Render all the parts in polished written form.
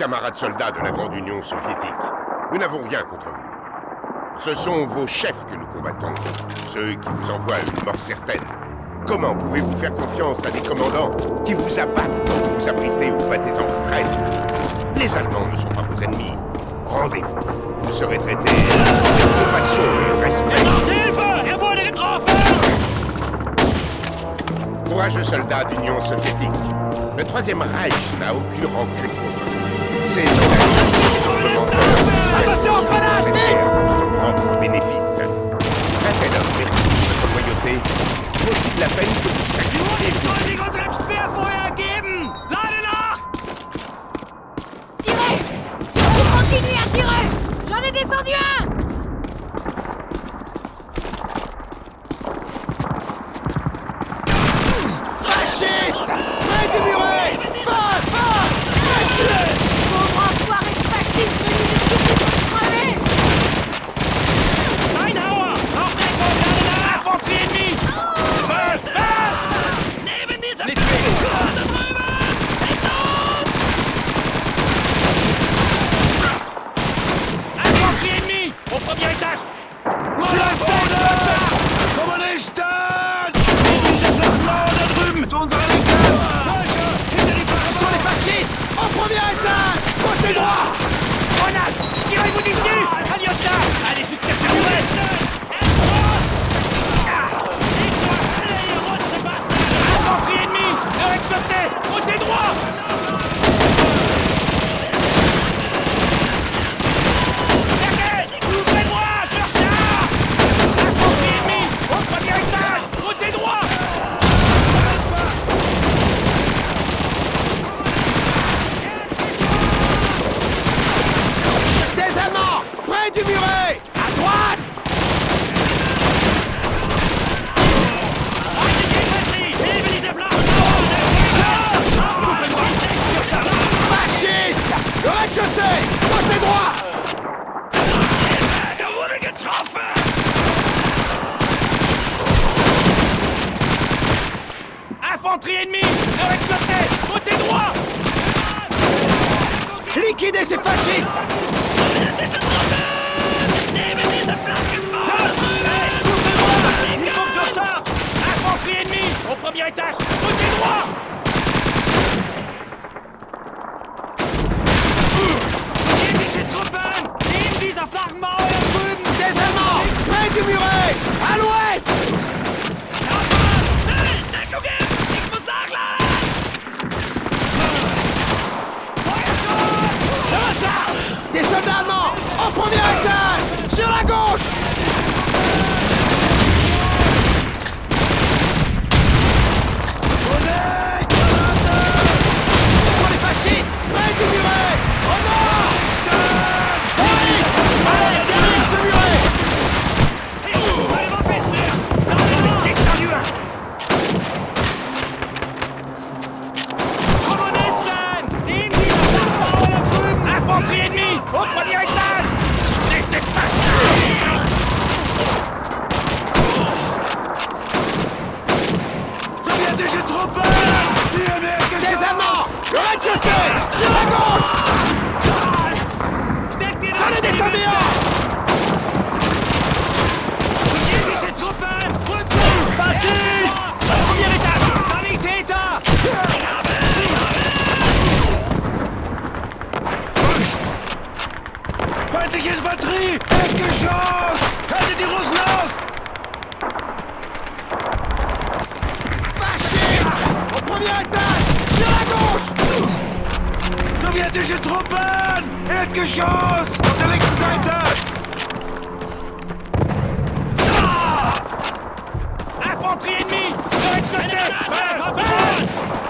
Camarades soldats de la Grande Union soviétique, nous n'avons rien contre vous. Ce sont vos chefs que nous combattons, ceux qui vous envoient une mort certaine. Comment pouvez-vous faire confiance à des commandants qui vous abattent quand vous vous abritez ou battez en retraite? Les Allemands ne sont pas vos ennemis. Rendez-vous. Vous serez traités avec compassion et respect. Courageux soldats d'Union soviétique, le Troisième Reich n'a aucune rancune contre vous. Ces attention, grenade, vite! pour propre bénéfice. Un tel homme mérite votre loyauté. Vaut-il la peine que vous sacrifiez? Tirez! Vous continuez à tirer! J'en ai descendu un! Fasciste! Près du muret! Va! Pauvre enfoiré de fasciste venu de tout crever! Steinhauer! Infanterie ennemie! Neben dieser Infanterie ennemie! Au premier étage! Kommunisten! Diese Flachmauer da drüben! Zu unserer Linken! Ce sont les fascistes! Au premier étage! Côté droit! Grenade! Tirez-vous dessus! Alyosha! Allez jusqu'à sur l'ouest! Infanterie ennemie! Le rez-de-chaussée! Côté droit! Ouvrez-moi! Chercha! Infanterie ennemie! Au premier étage! Côté droit! Des Allemands! Près du muret! À droite! Fasciste! Le rez-de-chaussée! Côté droit! Infanterie ennemie! Le rez-de-chaussée! Côté droit! Liquidez ces fascistes! Infanterie ennemie! Au premier étage! Côté droit! Des Allemands! Près du muret! À l'ouest! Des soldats allemands! Au premier étage! Sur la gauche! Ce sont les fascistes! Près du muret! Au nord! Allez! Allez, derrière ce muret! Infanterie ennemie! Au premier étage! Laissez passer! Sowjetische Truppen! Des Allemands! Le rez-de-chaussée! Sur la gauche! J'en ai descendu un! Fasciste! Au premier étage! Feindliche Infanterie! Erdgeschoss! Haltet die Russen aus! Fasciste! Au premier étage! Sur la gauche! Sowjetische Truppen! Erdgeschoss! Auf der linken Seite! Infanterie ennemie! Le rez-de-chaussée!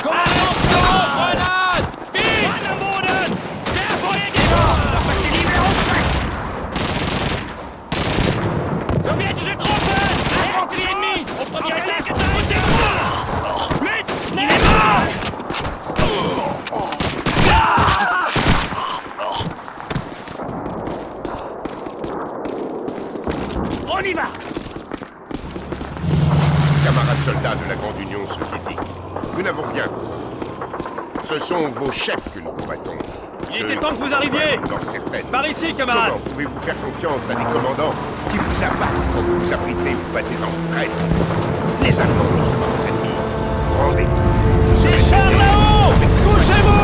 Grenade! Vite! Am Boden! Der Feuergeber! Was die Liebe aufstreckt! Sowjetische Truppen! Infanterie ennemie! Au premier étage! Côté droit! Mit! Nehmer! On y va! Camarades soldats de la Grande Union soviétique, nous n'avons rien contre vous. Ce sont vos chefs que nous combattons, Il était temps que vous arriviez. Par ici, camarades. Comment pouvez-vous faire confiance à des commandants qui vous abattent quand vous vous abritez ou battez en retraite? Les Allemands ne sont pas votre ennemi. Rendez-vous. Des chars là-haut! Couchez-vous!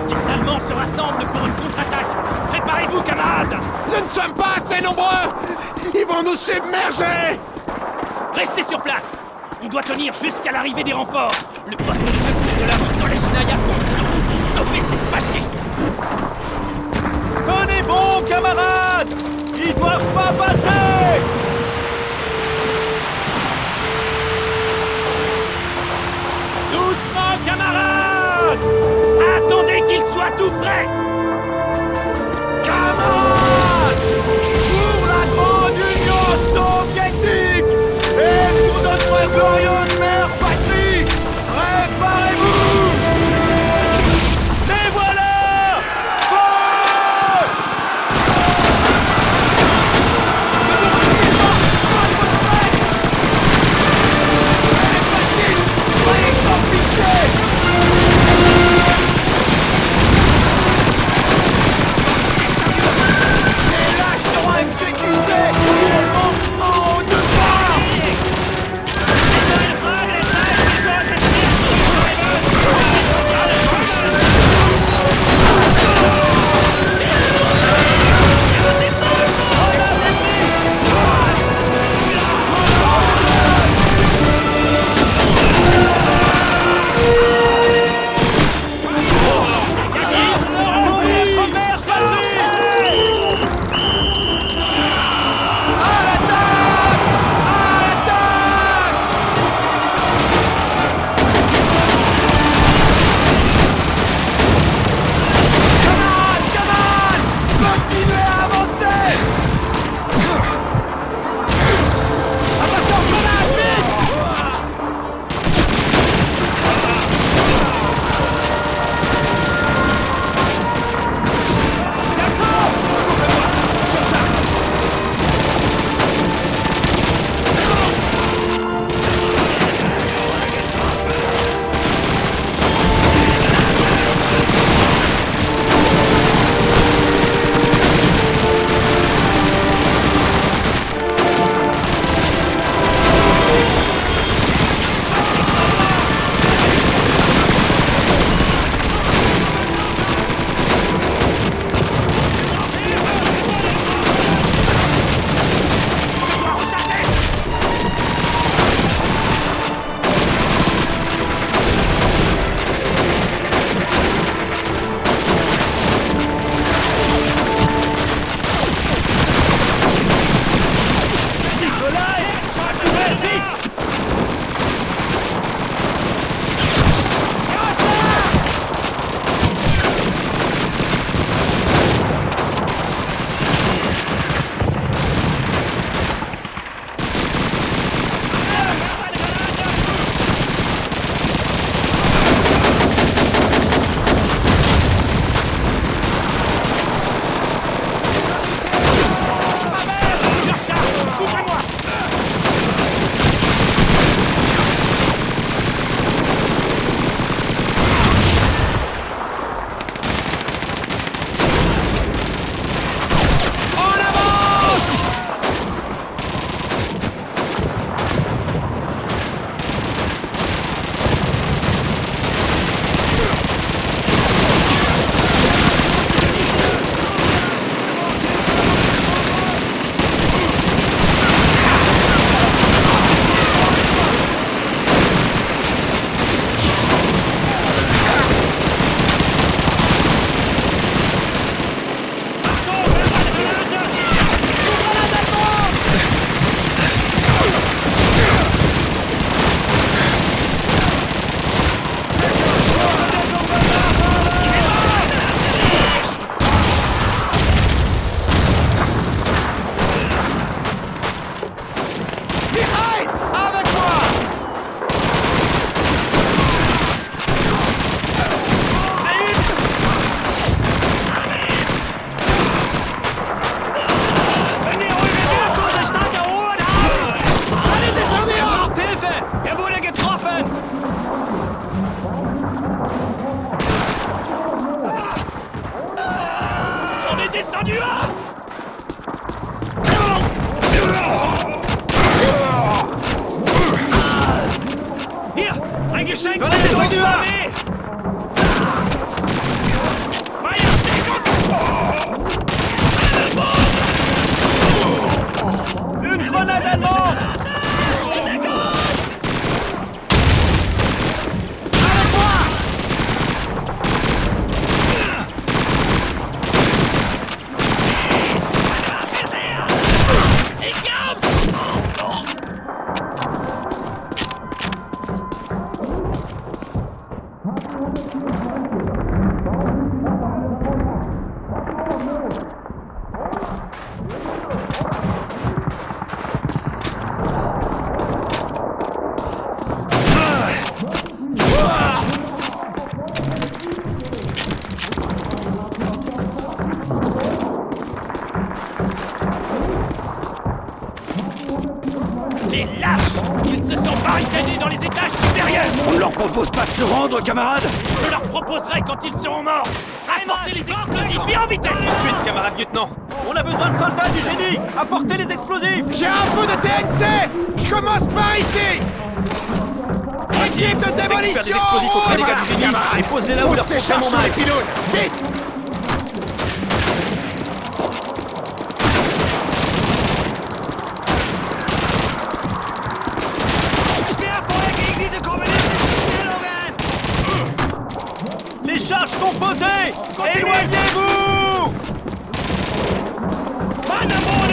Les Allemands se rassemblent pour une contre-attaque. Préparez-vous, camarades. Nous ne sommes pas assez nombreux! Ils vont nous submerger! Restez sur place. On doit tenir jusqu'à l'arrivée des renforts. Le poste de secours de la rue Solesnaya compte sur vous pour stopper ces fascistes. Tenez bon, camarades! Ils doivent pas passer! Doucement, camarades! Attendez qu'ils soient tout prêts! Camarades! Pour la grande Union soviétique! Et pour notre glorieuse mère patrie! Préparez-vous! Les voilà! Feu! Soyez sans pitié! Les lâches seront exécutés! Ils vont en haut de moi! Les lâches! Ils se sont barricadés dans les étages supérieurs! On ne leur propose pas de se rendre, camarades? Je leur proposerai quand ils seront morts! Apportez les explosifs et en vitesse! Tout de suite, camarade lieutenant! On a besoin de soldats du génie! Apportez les explosifs! J'ai un peu de TNT! Je commence par ici! Équipe de Récupère des démolition! explosifs auprès des gars du génie et pose-les là où On leur s'écharpe mon sur les mal. pylônes! Vite! Les charges sont posées! Éloignez-vous! En amont